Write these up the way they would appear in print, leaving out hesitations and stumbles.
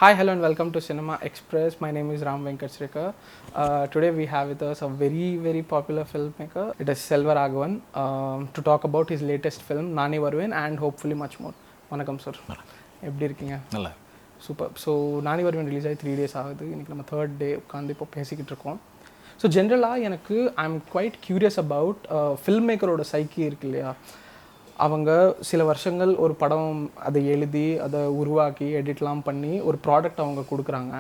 Hi, hello, and welcome to Cinema Express. My name is Ram Venkat Srikar. Today we have with us a very popular filmmaker. It is Selvaraghavan to talk about his latest film, Naane Varuvean, and hopefully much more. வணக்கம் sir, எப்படி இருக்கீங்க? நல்லா. Super. So நானே வருவேன் release ஆகி 3 days ஆகுது. இன்றைக்கி நம்ம 3rd day உட்காந்து இப்போ பேசிக்கிட்டு இருக்கோம். ஸோ ஜென்ரலாக எனக்கு I am quite curious about film மேக்கரோட சைக்கி இருக்கு இல்லையா. அவங்க சில வருஷங்கள் ஒரு படம் அதை எழுதி அதை உருவாக்கி எடிட்லாம் பண்ணி ஒரு ப்ராடக்ட் அவங்க கொடுக்குறாங்க.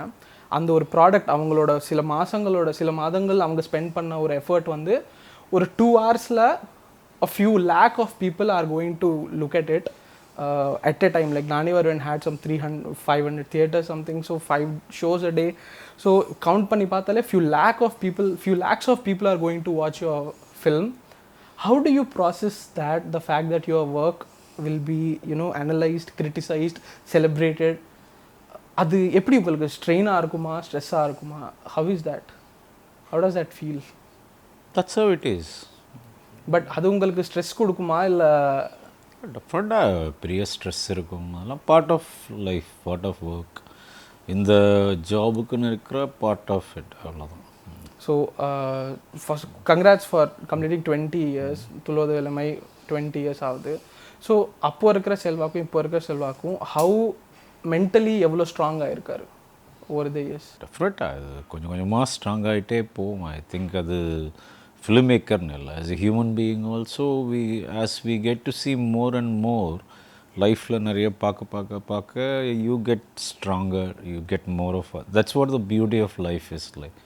அந்த ஒரு ப்ராடக்ட் அவங்களோட சில மாதங்கள் அவங்க ஸ்பெண்ட் பண்ண ஒரு எஃபர்ட் வந்து ஒரு 2 hours a few lakh of people are going to look at it at a time. Like Naane Varuvean had some 500 theaters something, so 5 shows a day. So count பண்ணி பார்த்தாலே few lakhs of people are going to watch your film. How do you process that, the fact that your work will be, analyzed, criticized, celebrated? அது எப்படி உங்களுக்கு ஸ்ட்ரெயினாக இருக்குமா, ஸ்ட்ரெஸ்ஸாக இருக்குமா? How is that? How does that feel? That's how it is. But அது உங்களுக்கு stress கொடுக்குமா இல்லை? டெஃபினட்டாக பெரிய ஸ்ட்ரெஸ் இருக்கும். அதெல்லாம் part of life, part of work. இந்த ஜாபுக்குன்னு இருக்கிற பார்ட் ஆஃப் இட், அவ்வளோதான். So first congrats for completing 20 years. துளோத இளமை 20 years ஆகுது. ஸோ அப்போ இருக்கிற செல்வாக்கும் இப்போ இருக்கிற செல்வாக்கும் ஹவு மென்டலி எவ்வளோ ஸ்ட்ராங்காக இருக்கார் ஓவர் த இயர்ஸ்? டெஃபினட்டாக அது கொஞ்சம் கொஞ்சமாக ஸ்ட்ராங் ஆகிட்டே போகும். ஐ திங்க் அது ஃபிலிம் மேக்கர்னு இல்லை, as a human being also as we get to see more and more லைஃப்பில் நிறைய பார்க்க you get stronger, you get more of that's what the beauty of life is like.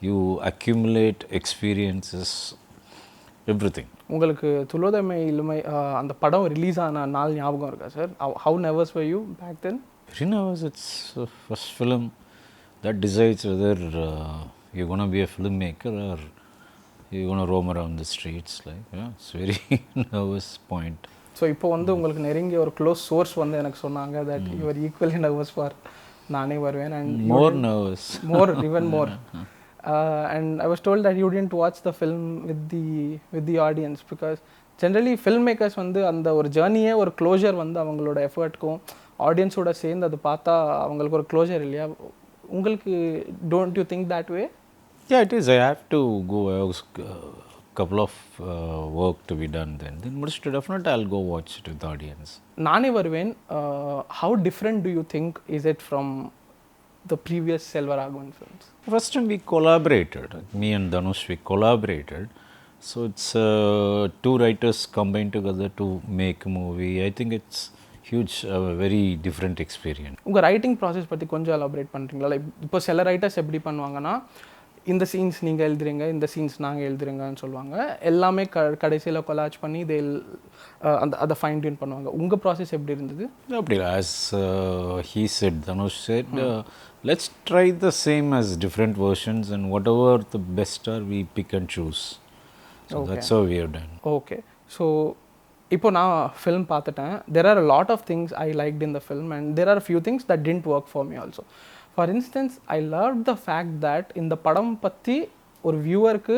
You accumulate experiences, everything. உங்களுக்கு துளோதமை இளமை அந்த படம் release ஆன நாள் ஞாபகம் இருக்கா sir? How nervous were you back then? Very nervous. It's the first film that decides whether you're going to be a filmmaker or you're going to roam around the streets. Like, yeah, it's very nervous point. So இப்போ வந்து உங்களுக்கு நெருங்கிய ஒரு close source வந்து எனக்கு சொன்னாங்க that you are equally nervous for நானே வருவேன் and more nervous. Even more. And I was told that you didn't watch the film with the audience because generally filmmakers வந்து அந்த ஒரு ஜர்னியே ஒரு க்ளோஷர் வந்து அவங்களோட எஃபர்ட்க்கும் ஆடியன்ஸோட சேர்ந்து அது பார்த்தா அவங்களுக்கு ஒரு க்ளோஷர் இல்லையா? உங்களுக்கு don't you think that way? Yeah, it is. I have to go. I have a couple of work to be done then most definitely I'll go watch it with the audience. Naane Varuvean, how different do you think is it from the previous Selvaraghavan films? First time we collaborated, me and Dhanush, we collaborated. So it's 2 writers combined together to make a movie. I think it's huge, a very different experience. உங்கள் writing process பற்றி கொஞ்சம் elaborate பண்ணுறீங்களா? Like இப்போ சில writers எப்படி பண்ணுவாங்கன்னா, இந்த scenes நீங்கள் எழுதுறீங்க, இந்த சீன்ஸ் நாங்கள் எழுதுறீங்கன்னு சொல்லுவாங்க. எல்லாமே கடைசியில் கொலாச் பண்ணி அதை ஃபைன் டியூன் பண்ணுவாங்க. உங்கள் ப்ராசஸ் எப்படி இருந்தது? அப்படி as he said, Dhanush said, let's try the same as different versions and whatever the best are we pick and choose. So okay. That's how we have done. Okay. So இப்போ நான் film பார்த்துட்டேன். There are a lot of things I liked in the film and there are a few things that didn't work for me also. For instance, I loved the fact that இந்த படம் பற்றி ஒரு வியூவருக்கு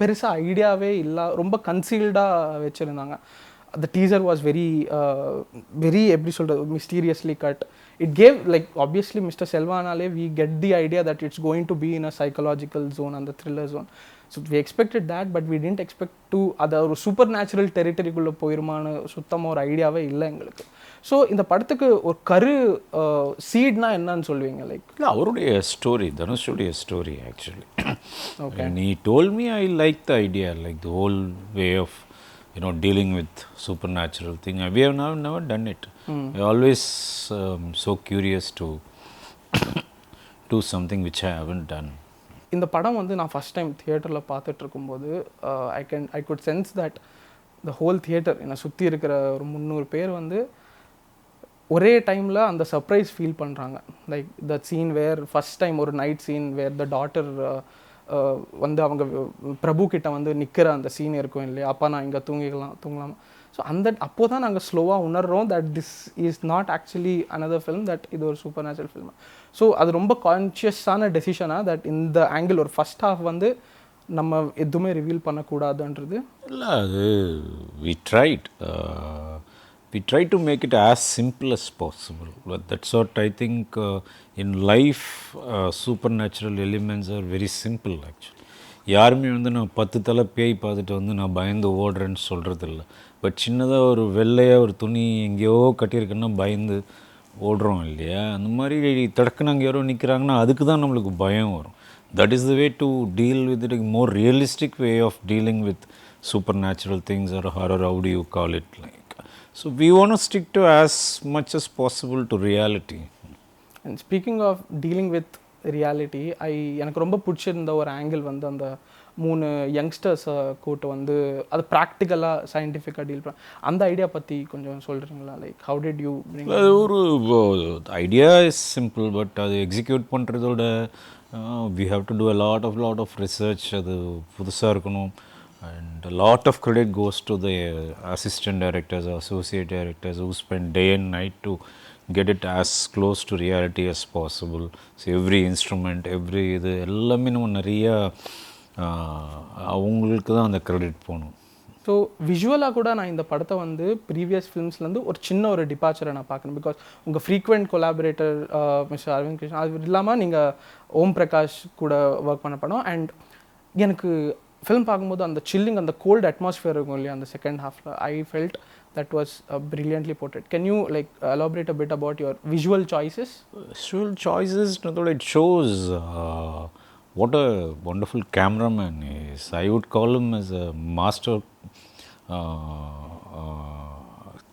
பெருசாக ஐடியாவே இல்லை, ரொம்ப கன்சீல்டாக வச்சுருந்தாங்க. The teaser was very எப்படி சொல்கிறது, mysteriously cut. It gave, like, obviously Mr. Selvanale, we get the idea that it's going to be in a psychological zone and the thriller zone. So we expected that, but we didn't expect to அது ஒரு super natural டெரிட்டரிக்குள்ளே போயிருமான சுத்தமாக ஒரு ஐடியாவே இல்லை எங்களுக்கு. So இந்த படத்துக்கு ஒரு சீட்னா என்னன்னு சொல்லுவீங்க? லைக் இல்லை, அவருடைய ஸ்டோரி, தனுஷுடைய story actually. Okay. And he told me I like the idea, like the whole way of dealing with supernatural thing. We have never done it. I always so curious to do something which I haven't done. இந்த படம் வந்து நான் first time தியேட்டரில் பார்த்துட்டு இருக்கும்போது I could sense that the whole theatre என்னை சுற்றி இருக்கிற ஒரு 300 பேர் வந்து ஒரே டைமில் அந்த சர்ப்ரைஸ் ஃபீல் பண்ணுறாங்க. Like the scene where first time ஒரு night scene where the daughter வந்து அவங்க பிரபு கிட்ட வந்து நிற்கிற அந்த சீன் இருக்கும் இல்லையா, அப்பா நான் இங்கே தூங்கலாமா. ஸோ அப்போ தான் நாங்கள் ஸ்லோவாக உணர்றோம் that this is not actually another film, that இது ஒரு சூப்பர் நேச்சுரல் ஃபில்ம். ஸோ அது ரொம்ப கான்ஷியஸான டெசிஷனாக தட் இந்த ஆங்கிள் ஒரு ஃபஸ்ட் ஹாஃப் வந்து நம்ம எதுவுமே ரிவீல் பண்ணக்கூடாதுன்றது. இல்லை, அது we tried we try to make it as simple as possible. But that's what I think in life, supernatural elements are very simple actually. யாருமே வந்து நான் 10 தலை பேய் பார்த்துட்டு வந்து நான் பயந்து ஓடுறேன்னு சொல்கிறதில்ல. பட் சின்னதாக ஒரு வெள்ளையாக ஒரு துணி எங்கேயோ கட்டியிருக்குன்னா பயந்து ஓடுறோம் இல்லையா? அந்த மாதிரி தடக்குன்னு அங்கே யாரோ நிற்கிறாங்கன்னா அதுக்கு தான் நம்மளுக்கு பயம் வரும். That is the way to deal with it, more realistic way of dealing with supernatural things or horror, how do you call it, like. So we want to stick to as much as possible to reality. And speaking of dealing with reality, எனக்கு ரொம்ப பிடிச்சிருந்த ஒரு angle வந்து அந்த 3 யங்ஸ்டர்ஸை கூட்டு வந்து அது ப்ராக்டிக்கலாக சயின்டிஃபிக்காக டீல் பண்ண அந்த ஐடியா பற்றி கொஞ்சம் சொல்கிறீங்களா? லைக் ஹவு டிட் யூ ஒரு ஐடியா இஸ் சிம்பிள், பட் அது எக்ஸிக்யூட் பண்ணுறதோட we have to do a lot of research. அது புதுசாக இருக்கணும். And a lot of credit goes to the assistant directors or associate directors who spend day and night to get it as close to reality as possible. So every instrument, every இது எல்லாமே நம்ம நிறைய அவங்களுக்கு தான் அந்த credit போகணும். So விஷுவலாக கூட நான் இந்த படத்தை வந்து ப்ரீவியஸ் ஃபிலிம்ஸ்லேருந்து ஒரு சின்ன ஒரு டிபார்ச்சரை நான் பார்க்குறேன். பிகாஸ் உங்கள் frequent collaborator mister Aravind Krishnan அது இல்லாமல் நீங்கள் ஓம் பிரகாஷ் கூட ஒர்க் பண்ண படம். அண்ட் எனக்கு ஃபிலிம் பார்க்கும்போது அந்த சில்லிங், அந்த கோல்டு அட்மாஸ்ஃபியர் இருக்கும் இல்லையா அந்த செகண்ட் ஹாஃபில், I felt that was brilliantly portrayed. Can you like elaborate a bit about your visual choices? Visual choices, it shows what a wonderful cameraman he is. I would call him as a master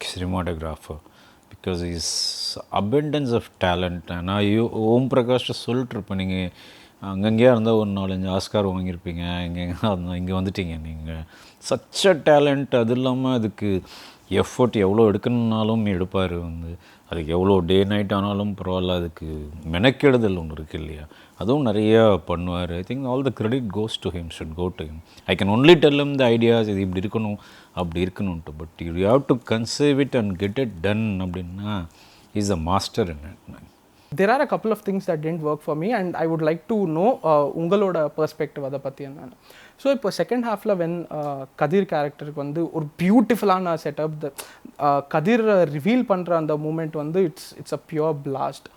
cinematographer because his abundance of talent. நான் ஓம் பிரகாஷ் சொல்லிட்டு இருப்பேன், நீங்கள் அங்கங்கேயா இருந்தால் ஒரு 4-5 Oscar வாங்கியிருப்பீங்க, இங்கே வந்துட்டீங்க நீங்கள். Such a talent. அது இல்லாமல் அதுக்கு எஃபர்ட் எவ்வளோ எடுக்கணுன்னாலும் எடுப்பார். வந்து அதுக்கு எவ்வளோ டே நைட் ஆனாலும் பரவாயில்ல, அதுக்கு மெனக்கெடுதல் ஒன்று இருக்குது இல்லையா, அதுவும் நிறையா பண்ணுவார். I think all the credit goes to him, should go to him. I can only tell him the ideas, இது இப்படி இருக்கணும் அப்படி இருக்கணும்ட்டு. But you have to conserve it and get it done அப்படின்னா is a master in it. There are a couple of things that didn't work for me and I would like to know உங்களோட perspective அதை பற்றி என்னென்னு. So இப்போ second ஹாஃபில் when கதிர் கேரக்டருக்கு வந்து ஒரு பியூட்டிஃபுல்லான செட்டப், த கதிர் ரிவீல் பண்ணுற அந்த மூமெண்ட் வந்து it's a pure blast.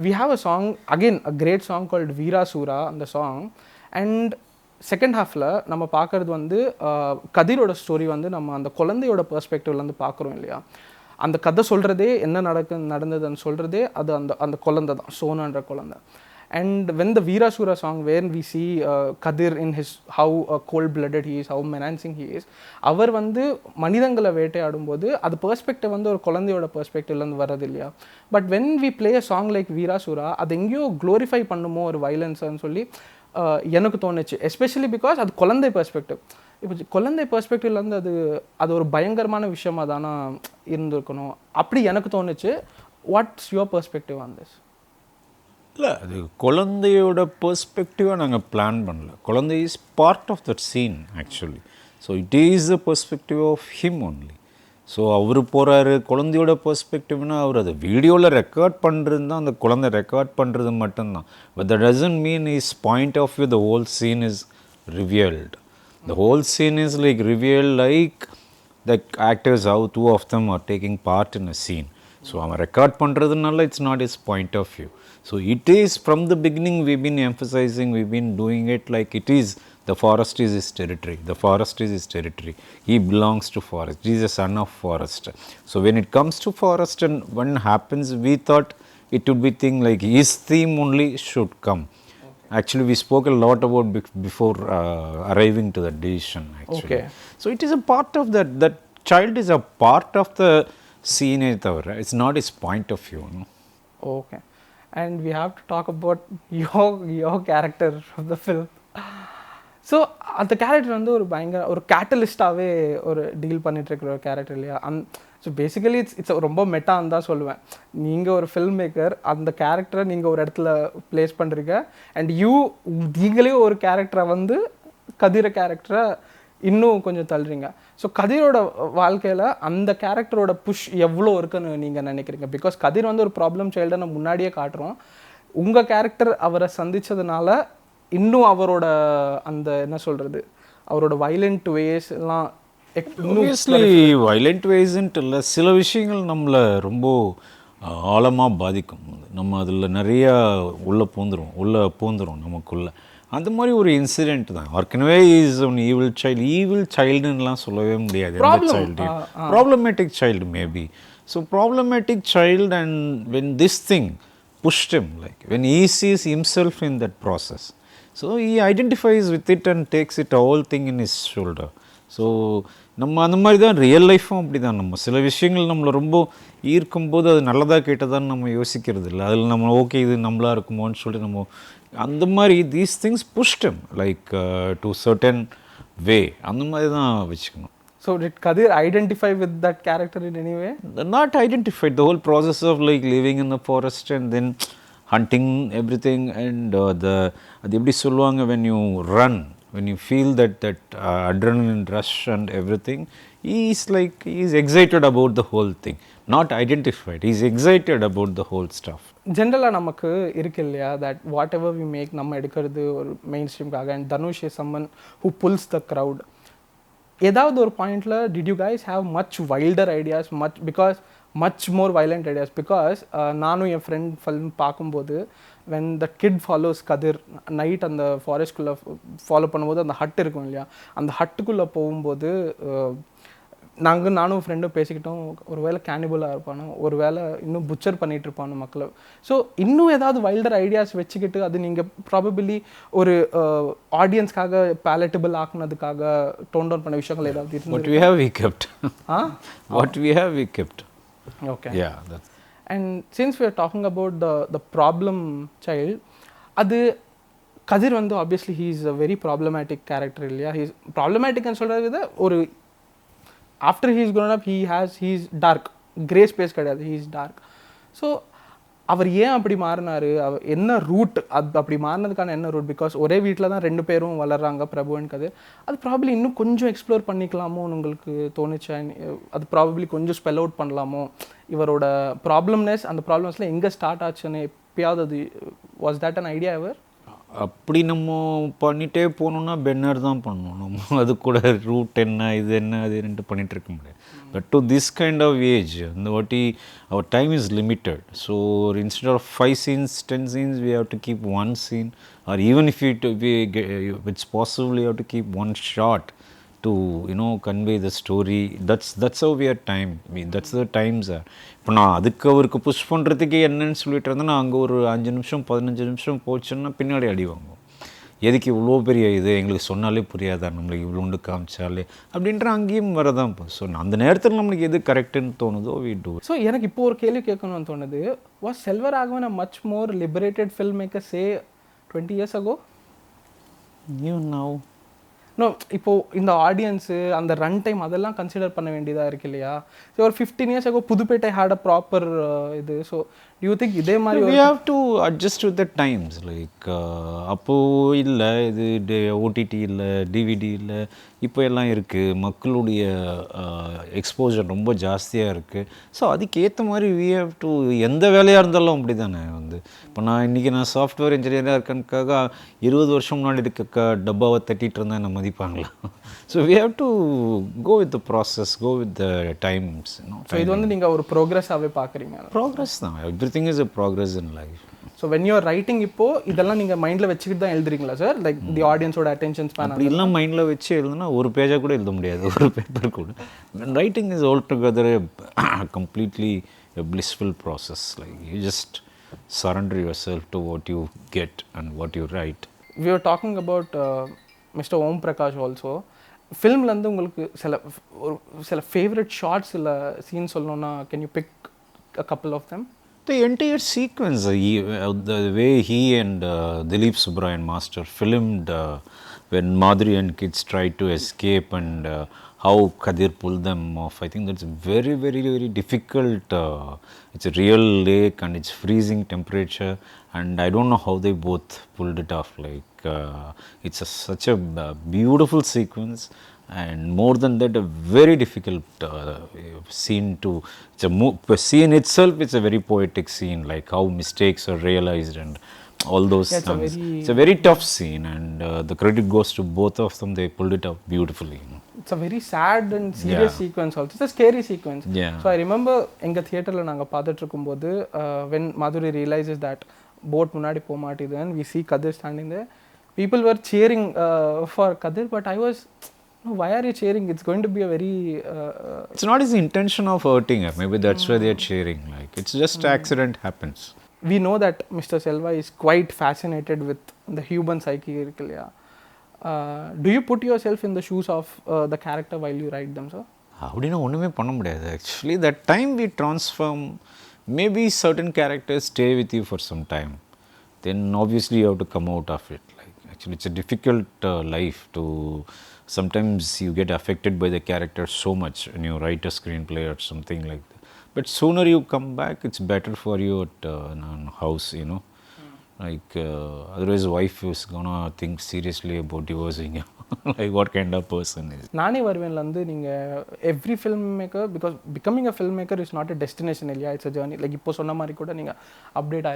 we have a song, again a great song called வீராசூரா அந்த சாங். அண்ட் செகண்ட் ஹாஃபில் நம்ம பார்க்குறது வந்து கதிரோட ஸ்டோரி வந்து நம்ம அந்த குழந்தையோட பெர்ஸ்பெக்டிவ்லேருந்து பார்க்குறோம் இல்லையா. அந்த கதை சொல்கிறதே என்ன நடந்ததுன்னு சொல்கிறதே அது அந்த குழந்தை தான், சோனான்ற குழந்தை. And when the Veerasoora song where we see Kathir in his how cold blooded he is, how menacing he is, அவர் வந்து மனிதங்களை வேட்டையாடும்போது அது பெர்ஸ்பெக்டிவ் வந்து ஒரு குழந்தையோட பெர்ஸ்பெக்டிவ்லேருந்து வர்றது இல்லையா. But when we play a song like Veerasoora, அது எங்கேயோ க்ளோரிஃபை பண்ணுமோ ஒரு வைலன்ஸ்ன்னு சொல்லி எனக்கு தோணுச்சு. எஸ்பெஷலி பிகாஸ் அது குழந்தை பெர்ஸ்பெக்டிவ். இப்போ குழந்தை பெர்ஸ்பெக்டிவ்லேருந்து அது ஒரு பயங்கரமான விஷயமாக தானே இருந்திருக்கணும் அப்படி எனக்கு தோணுச்சு. What's your perspective on this? இல்லை, அது குழந்தையோட பெர்ஸ்பெக்டிவாக நாங்கள் பிளான் பண்ணல. குழந்தை is part of that scene actually. So it is the perspective of him only. So அவர் போகிறாரு, குழந்தையோட பெர்ஸ்பெக்டிவ்னா அவர் அதை வீடியோவில் ரெக்கார்ட் பண்ணுறது தான், அந்த குழந்தை ரெக்கார்ட் பண்ணுறது மட்டும்தான். But that doesn't mean is point of view the whole scene is revealed. The whole scene is like revealed, like the actors, how 2 of them are taking part in a scene. So I'm record பண்றதுனால it's not his point of view. So it is from the beginning we've been emphasizing, we've been doing it like it is the forest is his territory. The forest is his territory. He belongs to forest. He is a son of forest. So when it comes to forest and when happens, we thought it would be thing like his theme only should come. Actually, we spoke a lot about before arriving to the decision. Actually, okay. So it is a part of that. That child is a part of the scene. It's not his point of view. No? Okay, and we have to talk about your character of the film. So அந்த character வந்து ஒரு பயங்கர ஒரு கேட்டலிஸ்டாகவே ஒரு deal பண்ணிகிட்ருக்கிற ஒரு character இல்லையா. So basically it's ரொம்ப மெட்டான்னு தான் சொல்லுவேன். நீங்கள் ஒரு ஃபில்ம் மேக்கர், அந்த கேரக்டரை நீங்கள் ஒரு இடத்துல ப்ளேஸ் பண்ணுறீங்க அண்ட் நீங்களே ஒரு கேரக்டரை வந்து கதிர கேரக்டரை இன்னும் கொஞ்சம் தள்ளுறீங்க. ஸோ கதிரோட வாழ்க்கையில் அந்த கேரக்டரோட புஷ் எவ்வளோ இருக்குன்னு நீங்கள் நினைக்கிறீங்க? பிகாஸ் கதிர் வந்து ஒரு ப்ராப்ளம் சைல்டை நம்ம முன்னாடியே காட்டுறோம். உங்கள் கேரக்டர் அவரை சந்தித்ததுனால இன்னும் அவரோட அந்த என்ன சொல்கிறது, அவரோட வைலண்ட் வேஸ் எல்லாம் obviously violent waysன்ட்டு இல்லை, சில விஷயங்கள் நம்மளை ரொம்ப ஆழமாக பாதிக்கும். நம்ம அதில் நிறையா உள்ளே பூந்துரும் நமக்குள்ளே. அந்த மாதிரி ஒரு இன்சிடெண்ட் தான். ஏற்கனவே இஸ் ஒன் ஈவில் சைல்டுன்னெலாம் சொல்லவே முடியாது. எந்த child problematic child maybe. So problematic child and when this thing pushed him, like when he sees himself in that process, so he identifies with it and takes it whole thing in his shoulder. So நம்ம அந்த மாதிரி தான் real லைஃப்பும் அப்படி தான். நம்ம சில விஷயங்கள் நம்மளை ரொம்ப ஈர்க்கும்போது அது நல்லதாக கேட்டதான்னு நம்ம யோசிக்கிறது இல்லை. அதில் நம்ம ஓகே இது நம்மளாக இருக்குமோன்னு சொல்லிட்டு நம்ம அந்த மாதிரி these things pushed him like to certain way. அந்த மாதிரி தான் வச்சுக்கணும். So did Kadir identify with that character in any way? Not identified. The whole process of like living in the forest and then hunting everything and அது எப்படி சொல்லுவாங்க, when you run, when you feel that adrenaline rush and everything, he is excited about the whole thing. Not identified. He is excited about the whole stuff. ஜென்ரலாக நமக்கு இருக்கு இல்லையா, that whatever we make நம்ம எடுக்கிறது ஒரு main ஸ்ட்ரீம்காக. And Dhanush is someone who pulls the crowd. ஏதாவது ஒரு பாயிண்டில் did you guys have much wilder ideas, much more violent ideas? Because நானும் என் ஃப்ரெண்ட் ஃபில்ம் பார்க்கும்போது when the kid follows Kathir night அந்த ஃபாரஸ்ட்குள்ளே ஃபாலோ பண்ணும்போது அந்த ஹட் இருக்கும் இல்லையா, அந்த ஹட்டுக்குள்ளே போகும்போது நானும் ஃப்ரெண்டும் பேசிக்கிட்டோம், ஒரு வேளை கேனிபலாக இருப்பானோ, ஒரு வேளை இன்னும் புச்சர் பண்ணிகிட்டு இருப்பானோ மக்களை. ஸோ இன்னும் ஏதாவது வைல்டர் ஐடியாஸ் வச்சுக்கிட்டு அது நீங்கள் ப்ராபபிளி ஒரு ஆடியன்ஸ்க்காக பேலட்டபிள் ஆக்குனதுக்காக டோன் டவுன் பண்ண விஷயங்கள் ஏதாவது இருந்து? What we have we kept. What we have we kept. Okay. Yeah, that's. And since we are talking about the problem child, அது கதிர் வந்து obviously he is a very problematic character இல்லையா? He is ப்ராப்ளமேட்டிக்னு சொல்கிறத விட ஒரு after he is grown up, he is dark, grey space கிடையாது, he is dark. So அவர் ஏன் அப்படி மாறினார், என்ன ரூட், அப்படி மாறினதுக்கான என்ன ரூட்? பிகாஸ் ஒரே வீட்டில் தான் ரெண்டு பேரும் வளர்கிறாங்க, பிரபு அண்ட் கதிர். அது ப்ராபப்ளி இன்னும் கொஞ்சம் எக்ஸ்ப்ளோர் பண்ணிக்கலாமோன்னு உங்களுக்கு தோணுச்சா? அது ப்ராபப்ளி கொஞ்சம் ஸ்பெல் அவுட் பண்ணலாமோ இவரோட ப்ராப்ளம்னஸ், அந்த ப்ராப்ளம்ஸில் எங்கே ஸ்டார்ட் ஆச்சுன்னு எப்பயாவது அது வாஸ் தட் அன் ஐடியா எவர்? அப்படி நம்ம பண்ணிகிட்டே போகணுன்னா பென்னர் தான் பண்ணணும். நம்ம அது கூட ரூட் என்ன இது என்ன அது ரெண்டு பண்ணிகிட்டு இருக்க முடியாது. But to this kind of age அந்த வாட்டி அவர் time is limited. So instead of 5 scenes 10 scenes we have to keep one scene, or even if it's possible we have to keep one shot to convey the story. That's how we are time. That's the times are. இப்போ நான் அதுக்கு அவருக்கு push பண்ணுறதுக்கு என்னன்னு சொல்லிட்டு இருந்தேன்னா அங்கே ஒரு 5 நிமிஷம் 15 நிமிஷம் போச்சுன்னா பின்னாடி அடி வாங்குவோம். எதுக்கு இவ்வளோ பெரிய இது எங்களுக்கு சொன்னாலே புரியாதா, நம்மளுக்கு இவ்வளோ உண்டு காமிச்சாலே அப்படின்ற அங்கேயும் வரதான். ஸோ அந்த நேரத்தில் நம்மளுக்கு எது கரெக்டுன்னு தோணுதோ we do. ஸோ எனக்கு இப்போ ஒரு கேள்வி கேட்கணும்னு தோணுது. Was Selvaraghavan a much more liberated filmmaker say 20 years ago? You know. No, இப்போது இந்த ஆடியன்ஸு அந்த ரன் டைம் அதெல்லாம் கன்சிடர் பண்ண வேண்டியதாக இருக்கு இல்லையா? ஸோ ஒரு 15 years ago Pudhupettai had a proper இது. ஸோ யூ திங்க் இதே மாதிரி we have to adjust with the times. Like அப்போது இல்லை இது ஓடிடி இல்லை டிவிடி இல்லை, இப்போ எல்லாம் இருக்குது, மக்களுடைய எக்ஸ்போஜர் ரொம்ப ஜாஸ்தியாக இருக்குது. ஸோ அதுக்கேற்ற மாதிரி we have to, எந்த வேலையாக இருந்தாலும் அப்படி தானே. இப்போ நான் சாஃப்ட்வேர் இன்ஜினியராக இருக்கனுக்காக 20 வருஷம் முன்னாடி இருக்க டப்பாவை தட்டிகிட்டு இருந்தேன் என்ன மதிப்பாங்களா? So we have to go with the process, go with the times. ஸோ இது நீங்கள் ஒரு ப்ரோக்ரஸாகவே பார்க்குறீங்க? ப்ரோக்ரஸ் தான். Everything is a progress in life. So when you're writing இப்போது இதெல்லாம் நீங்கள் மைண்டில் வச்சுக்கிட்டு தான் எழுதுறீங்களா சார்? லைக் தி ஆடியன்ஸோட அட்டென்ஷன் ஸ்பேன் அப்படி எல்லாம் மைண்டில் வச்சு எழுதுனா ஒரு பேஜாக கூட எழுத முடியாது, ஒரு பேப்பர் கூட. Writing is all together completely a blissful process. Like you just surrender yourself to what you get and what you write. We were talking about Mr. Om Prakash also. ஃபில்ம்லேருந்து உங்களுக்கு சில ஃபேவரட் ஷார்ட்ஸ் இல்லை scene சொல்லணுன்னா can you pick a couple of them? The entire sequence, the way he and Dilip Subrahyan master filmed when Madurai and kids tried to escape and how Kadir pulled them off, I think that's very, very, very difficult. It's a real lake and it's freezing temperature, and I don't know how they both pulled it off. Like it's such a beautiful sequence. And more than that, a very difficult scene to, it's a scene itself, it's a very poetic scene, like how mistakes are realized and all those Yeah, songs. It's a very tough scene, and the credit goes to both of them. They pulled it up beautifully. It's a very sad and serious Yeah. sequence also. It's a scary sequence. Yeah. So I remember எங்கள் தியேட்டரில் நாங்கள் பார்த்துட்டு இருக்கும்போது when Madurai realizes that boat முன்னாடி போக மாட்டேது and we see Kadir standing there, people were cheering for Kadir, but I was, no, why are you cheering? It's going to be a very It's not his intention of hurting her. Maybe that's why they're cheering. Like, it's just accident happens. we know that Mr. Selva is quite fascinated with the human psyche இருக்கு இல்லையா? Do you put yourself in the shoes of the character while you write them, sir? அப்படின்னா ஒன்றுமே பண்ண முடியாது. Actually, that time we transform, maybe certain characters stay with you for some time. Then obviously you have to come out of it. Like, actually, it's a difficult life to, sometimes you get affected by the character so much when you write a screenplay or something like that. But sooner you come back, it's better for you at house, you know. Like, otherwise wife is gonna think seriously about divorcing you. Like, what kind of person is. நானே வருவேன்லேருந்து நீங்கள் every film maker, because becoming a film maker is not a destination இல்லையா, it's a journey. Like இப்போ சொன்ன மாதிரி கூட நீங்கள் update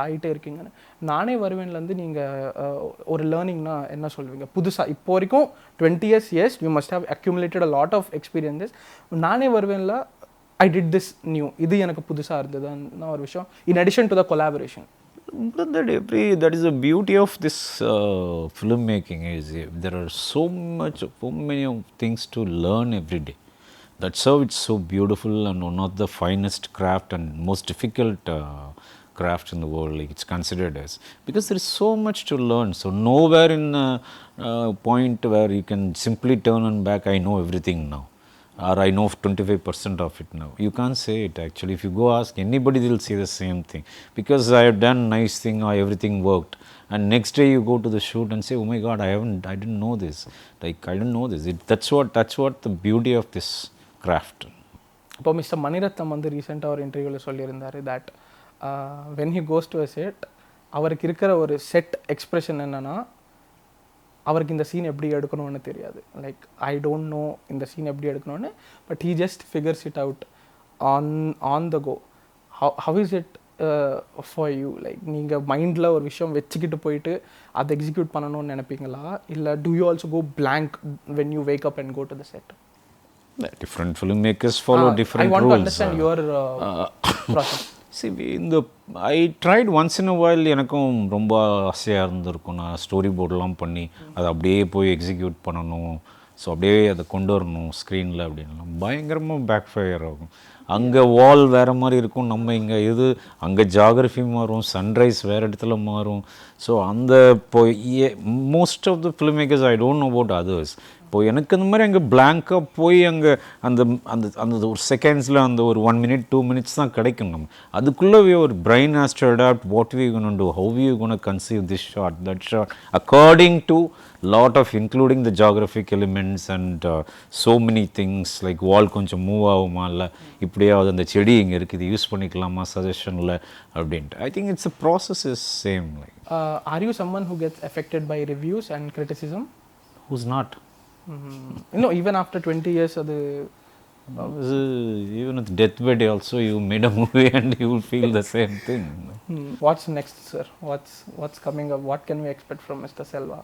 ஆகிட்டே இருக்கீங்கன்னு. நானே வருவேன்லேருந்து நீங்கள் ஒரு லேர்னிங்னா என்ன சொல்லுவீங்க புதுசாக? இப்போ வரைக்கும் 20 years, yes, you must have accumulated a lot of experiences. நானே வருவேன்ல I did this new, இது எனக்கு புதுசாக இருந்ததுன்னு ஒரு விஷயம், in addition to the collaboration. That is the beauty of this filmmaking, is there are so many things to learn every day. That's how it's so beautiful and one of the finest craft and most difficult craft in the world, like it's considered as, because there is so much to learn. So nowhere in a point where you can simply turn on back, I know everything now, or I know 25% of it now. You can't say it actually. If you go ask anybody, they'll say the same thing, because I have done nice thing or everything worked, and next day you go to the shoot and say, oh my god, I didn't know this. Like, I didn't know this. That's what the beauty of this craft. இப்போ mister Mani Ratnam வந்து ரீசெண்டாக ஒரு இன்டர்வியூவில் சொல்லியிருந்தார் that when he goes to a set, அவருக்கு இருக்கிற ஒரு set expression என்னென்னா, அவருக்கு இந்த சீன் எப்படி எடுக்கணும்னு தெரியாது. லைக், ஐ டோன்ட் நோ இந்த சீன் எப்படி எடுக்கணும்னு, but he just figures it out on the go. How is it for you? Like, நீங்கள் மைண்டில் ஒரு விஷயம் வச்சுக்கிட்டு போயிட்டு அதை எக்ஸிக்யூட் பண்ணணும்னு நினைப்பீங்களா, இல்லை do you also go blank when you wake up and go to the set? Different filmmakers follow different rules. I want to understand your process. See, I tried once in a while, எனக்கும் ரொம்ப ஆசையாக இருந்திருக்கும், நான் story போர்டெலாம் பண்ணி அதை அப்படியே போய் execute பண்ணணும், ஸோ அப்படியே அதை கொண்டு வரணும் ஸ்க்ரீனில் அப்படின்லாம். பயங்கரமாக பேக் ஃபயர் ஆகும். அங்கே வால் வேறு மாதிரி இருக்கும், நம்ம இங்கே அங்கே ஜாகிரஃபி மாறும், சன்ரைஸ் வேறு இடத்துல மாறும். ஸோ அந்த இப்போ most of the film makers, I don't know about others. இப்போது எனக்கு அந்த மாதிரி அங்கே பிளாங்காக போய் அங்கே அந்த அந்த அந்த ஒரு செகண்ட்ஸில் அந்த ஒரு 1 minute 2 minutes தான் கிடைக்கும். நம்ம அதுக்குள்ளே ஒரு brain has to adapt what we gonna do, how we gonna conceive this shot, that shot, according to lot of including the geographic elements and so many things. Like, wall கொஞ்சம் move ஆகுமா, இல்லை இப்படியாவது அந்த செடி இங்கே இருக்குது use பண்ணிக்கலாமா சஜஷனில் அப்படின்ட்டு. I think it's a process is same. Like, are you someone who gets affected by reviews and criticism? who's not? No, even after 20 years அது even with deathbed also you made a movie and you will feel the same thing. What's next, sir? What's coming up? What can we expect from Mr. Selva?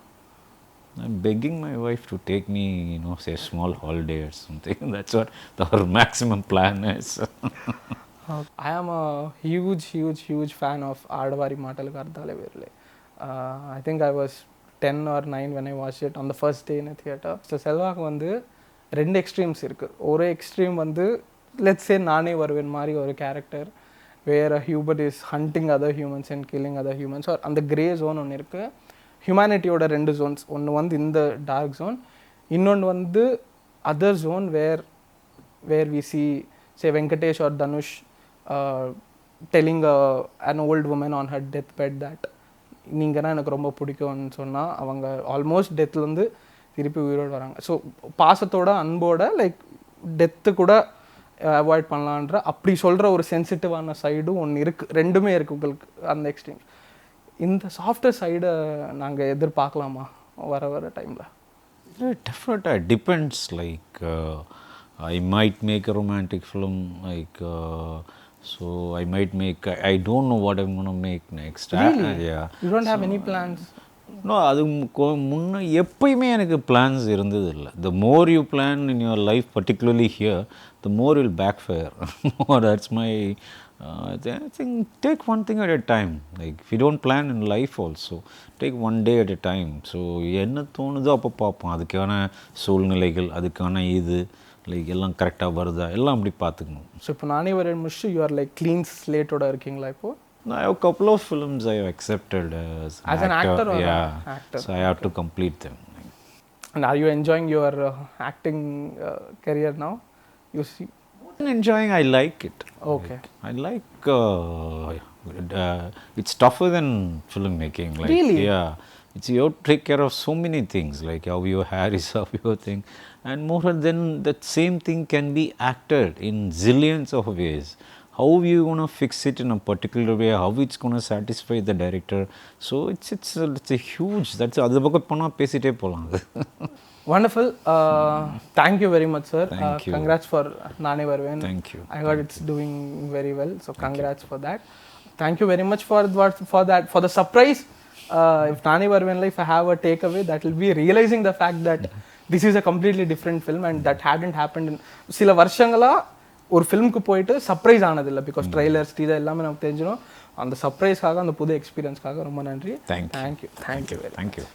I'm begging my wife to take me, say a small holiday or something. That's what our maximum plan is. I am a huge fan of Aadavari Maatalu Ardale Virle. I think I was 10 or 9 when I watched it on the first day in a theatre. So செல்வாக்கு வந்து 2 extremes இருக்குது. ஒரு extreme வந்து let's say நானே வருவேன் மாதிரி ஒரு character, where a human is hunting other humans and killing other humans, or அந்த கிரே ஜோன் ஒன்று இருக்குது. ஹியூமனிட்டியோட 2 zones, ஒன்று வந்து இந்த டார்க் ஜோன், இன்னொன்று வந்து other zone where we see, say, Venkatesh or Dhanush telling an old woman on her deathbed that நீங்கன்னா எனக்கு ரொம்ப பிடிக்கும்னு சொன்னால் அவங்க ஆல்மோஸ்ட் டெத்லேருந்து திருப்பி உயிரோடு வராங்க. ஸோ பாசத்தோட அன்போட லைக் டெத்து கூட அவாய்ட் பண்ணலான்ற அப்படி சொல்கிற ஒரு சென்சிட்டிவான சைடும் ஒன்று இருக்குது. ரெண்டுமே இருக்குது உங்களுக்கு அந்த எக்ஸ்ட்ரீம். இந்த சாஃப்ட்வேர் சைடை நாங்கள் எதிர்பார்க்கலாமா வர டைமில்? Definitely, it depends. Like, I might make a romantic film, like So I might make, I don't know what I'm going to make next. Really? Yeah. You don't have any plans? No, அது முன்ன எப்பயுமே எனக்கு plans இருந்தது இல்லை. The more you plan in your life, particularly here, the more will backfire. That's my I think take one thing at a time. Like if you don't plan in life also, take one day at a time. So என்ன தோணுதோ அப்போ பார்ப்போம். அதுக்கான சூழ்நிலைகள், அதுக்கான இது like எல்லாம் கரெக்டாக வருதா எல்லாம் அப்படி பார்த்துக்கணும். ஸோ இப்போ நானே வரேன் முடிச்சு யூ ஆர் லைக் க்ளீன் ஸ்லேட்டோட இருக்கீங்களா இப்போ? No, I have a couple of films I have accepted as an actor or yeah. actor? So I have to complete them. And are you enjoying your acting career now? You see? Enjoying, I like it. Okay. I like it's tougher than filmmaking. Like, really? Yeah. It's you have to take care of so many things, like how your hair is, how your thing. And more than that same thing can be acted in zillions of ways. How you going to fix it in a particular way, how it's going to satisfy the director. So it's a huge, that's adu bakku pona pesite polam. Wonderful. Thank you very much, sir. Thank you. Congrats for Naane Varuvean. Thank you. I heard it's doing very well, so congrats for that. Thank you very much for the surprise. If Naane Varuvean, if I have a takeaway, that will be realizing the fact that this is a completely different film and that hadn't happened in சில வருஷங்களா ஒரு ஃபிலிமுக்கு போயிட்டு surprise ஆனதில்லை. Because trailers teaser எல்லாமே நமக்கு தெரிஞ்சிடும். அந்த சர்ப்ரைஸ்க்காக, அந்த புது எக்ஸ்பீரியன்ஸ்க்காக ரொம்ப நன்றி. தேங்க்யூ. தேங்க்யூ. தேங்க்யூ.